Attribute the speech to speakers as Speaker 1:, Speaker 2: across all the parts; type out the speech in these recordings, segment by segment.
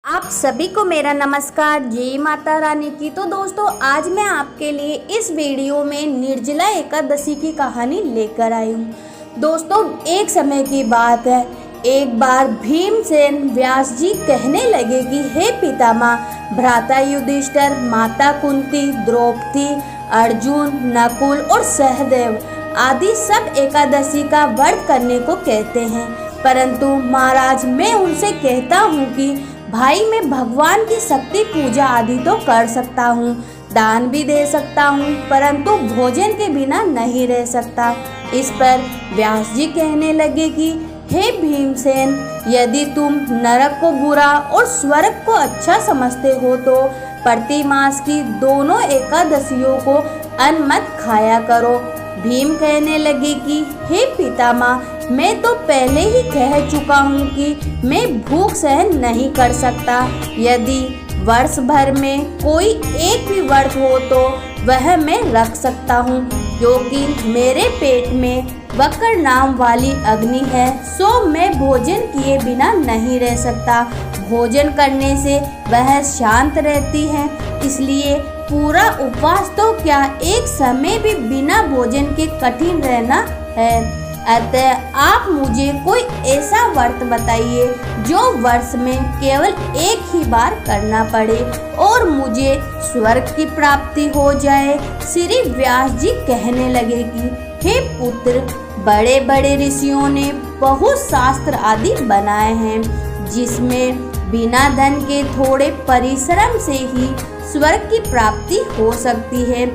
Speaker 1: आप सभी को मेरा नमस्कार, जय माता रानी की। तो दोस्तों, आज मैं आपके लिए इस वीडियो में निर्जला एकादशी की कहानी लेकर आई हूँ। दोस्तों, एक समय की बात है, एक बार भीमसेन व्यास जी कहने लगे कि हे पितामह, भ्राता युधिष्ठिर, माता कुंती, द्रौपदी, अर्जुन, नकुल और सहदेव आदि सब एकादशी का व्रत करने को कहते हैं, परंतु महाराज मैं उनसे कहता हूँ कि भाई मैं भगवान की शक्ति पूजा आदि तो कर सकता हूँ, दान भी दे सकता हूँ, परंतु भोजन के बिना नहीं रह सकता। इस पर व्यास जी कहने लगे कि हे भीमसेन, यदि तुम नरक को बुरा और स्वर्ग को अच्छा समझते हो तो प्रति मास की दोनों एकादशियों को अन्न मत खाया करो। भीम कहने लगे कि हे पितामह, मैं तो पहले ही कह चुका हूँ कि मैं भूख सहन नहीं कर सकता। यदि वर्ष भर में कोई एक भी व्रत हो तो वह मैं रख सकता हूँ, क्योंकि मेरे पेट में वक्र नाम वाली अग्नि है, सो मैं भोजन किए बिना नहीं रह सकता। भोजन करने से वह शांत रहती है, इसलिए पूरा उपवास तो क्या एक समय भी बिना भोजन के कठिन रहना है। अतः आप मुझे कोई ऐसा व्रत बताइए जो वर्ष में केवल एक ही बार करना पड़े और मुझे स्वर्ग की प्राप्ति हो जाए। श्री व्यास जी कहने लगे कि हे पुत्र, बड़े बड़े ऋषियों ने बहुत शास्त्र आदि बनाए हैं, जिसमें बिना धन के थोड़े परिश्रम से ही स्वर्ग की प्राप्ति हो सकती है।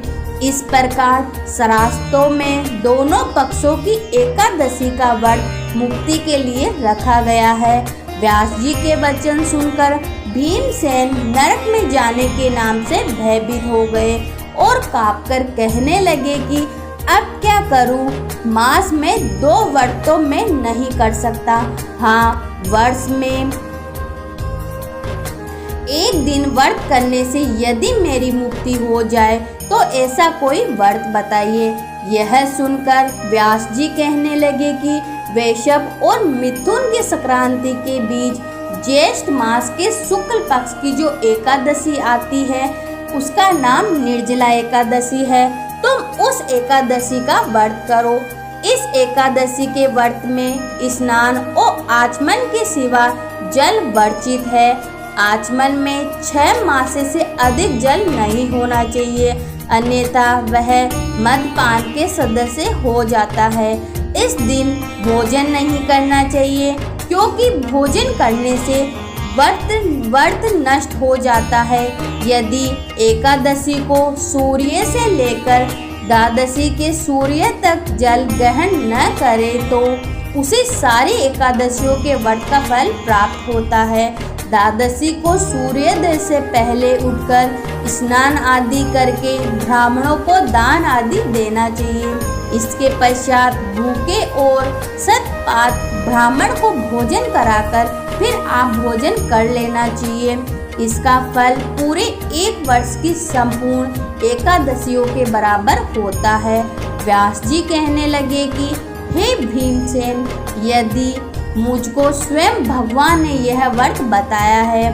Speaker 1: इस प्रकार शास्त्रों में दोनों पक्षों की एकादशी का व्रत मुक्ति के लिए रखा गया है। व्यास जी के वचन सुनकर भीमसेन नरक में जाने के नाम से भयभीत हो गए और कांपकर कहने लगे कि अब क्या करूं? मास में 2 व्रत तो मैं नहीं कर सकता। हाँ, वर्ष में एक दिन व्रत करने से यदि मेरी मुक्ति हो जाए तो ऐसा कोई व्रत बताइए। यह सुनकर व्यास जी कहने लगे कि वैशव और मिथुन की संक्रांति के बीच ज्येष्ठ मास के शुक्ल पक्ष की जो एकादशी आती है उसका नाम निर्जला एकादशी है। तुम उस एकादशी का व्रत करो। इस एकादशी के व्रत में स्नान और आचमन के सिवा जल वर्जित है। आचमन में 6 मासे से अधिक जल नहीं होना चाहिए, अन्यथा वह मदपान के सदस्य हो जाता है। इस दिन भोजन नहीं करना चाहिए, क्योंकि भोजन करने से व्रत नष्ट हो जाता है। यदि एकादशी को सूर्य से लेकर द्वादशी के सूर्य तक जल ग्रहण न करे तो उसे सारी एकादशियों के व्रत का फल प्राप्त होता है। द्वादशी को सूर्योदय से पहले उठकर स्नान आदि करके ब्राह्मणों को दान आदि देना चाहिए। इसके पश्चात भूखे और सतपात ब्राह्मण को भोजन कराकर फिर आप भोजन कर लेना चाहिए। इसका फल पूरे 1 वर्ष की संपूर्ण एकादशियों के बराबर होता है। व्यास जी कहने लगे कि हे भीमसेन, यदि मुझको स्वयं भगवान ने यह व्रत बताया है,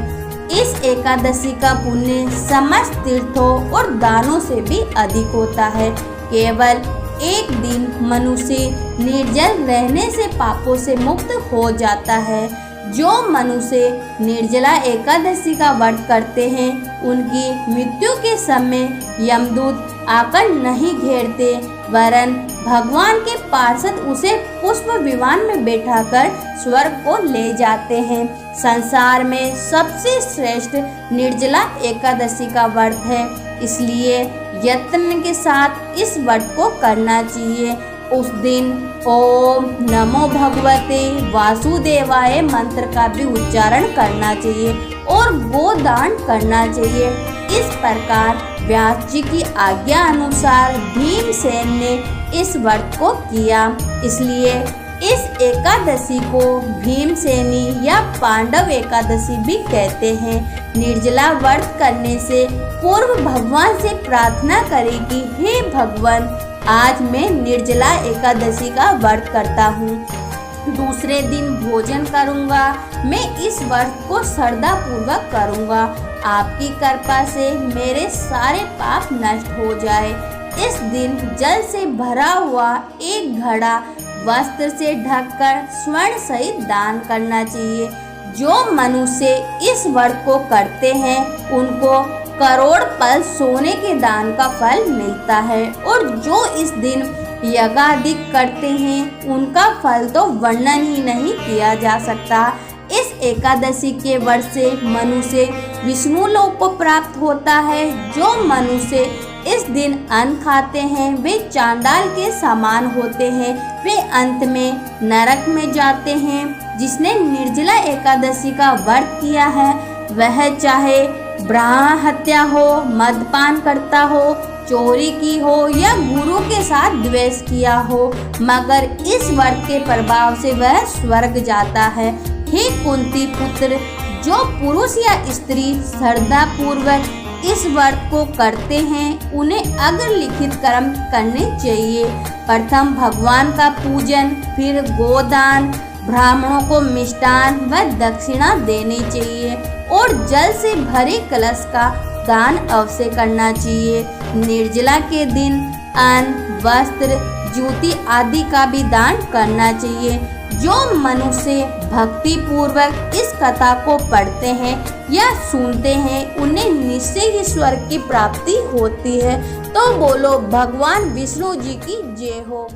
Speaker 1: इस एकादशी का पुण्य समस्त तीर्थों और दानों से भी अधिक होता है। केवल एक दिन मनुष्य निर्जल रहने से पापों से मुक्त हो जाता है। जो मनुष्य निर्जला एकादशी का व्रत करते हैं, उनकी मृत्यु के समय यमदूत आकर नहीं घेरते, वरन भगवान के पार्षद उसे पुष्प विमान में बैठाकर स्वर्ग को ले जाते हैं। संसार में सबसे श्रेष्ठ निर्जला एकादशी का व्रत है, इसलिए यत्न के साथ इस व्रत को करना चाहिए। उस दिन ओम नमो भगवते वासुदेवाय मंत्र का भी उच्चारण करना चाहिए और गोदान करना चाहिए। इस प्रकार व्यास जी की आज्ञा अनुसार भीमसेन ने इस व्रत को किया। इसलिए इस एकादशी को भीमसेनी या पांडव एकादशी भी कहते हैं। निर्जला व्रत करने से पूर्व भगवान से प्रार्थना करें कि हे भगवान, आज मैं निर्जला एकादशी का व्रत करता हूँ। दूसरे दिन भोजन करूंगा। मैं इस व्रत को श्रद्धा पूर्वक करूंगा। आपकी कृपा से मेरे सारे पाप नष्ट हो जाए। इस दिन जल से भरा हुआ एक घड़ा वस्त्र से ढककर स्वर्ण सहित दान करना चाहिए। जो मनुष्य इस व्रत को करते हैं उनको करोड़ पल सोने के दान का फल मिलता है, और जो इस दिन यज्ञादिक करते हैं उनका फल तो वर्णन ही नहीं किया जा सकता। इस एकादशी के व्रत से मनुष्य विष्णु लोक को प्राप्त होता है। जो मनुष्य इस दिन अन्न खाते हैं वे चांडाल के समान होते हैं, वे अंत में नरक में जाते हैं। जिसने निर्जला एकादशी का व्रत किया है वह चाहे ब्राह्मण हत्या हो, मदपान करता हो, चोरी की हो या गुरु के साथ द्वेष किया हो, मगर इस व्रत के प्रभाव से वह स्वर्ग जाता है। हे कुंती पुत्र, जो पुरुष या स्त्री श्रद्धा पूर्वक इस व्रत को करते हैं उन्हें अग्रलिखित कर्म करने चाहिए। प्रथम भगवान का पूजन, फिर गोदान, ब्राह्मणों को मिष्टान व दक्षिणा देनी चाहिए और जल से भरे कलश का दान अवश्य करना चाहिए। निर्जला के दिन अन्न, वस्त्र, जूती आदि का भी दान करना चाहिए। जो मनुष्य भक्ति पूर्वक इस कथा को पढ़ते हैं या सुनते हैं उन्हें निश्चय ही स्वर्ग की प्राप्ति होती है। तो बोलो भगवान विष्णु जी की जय हो।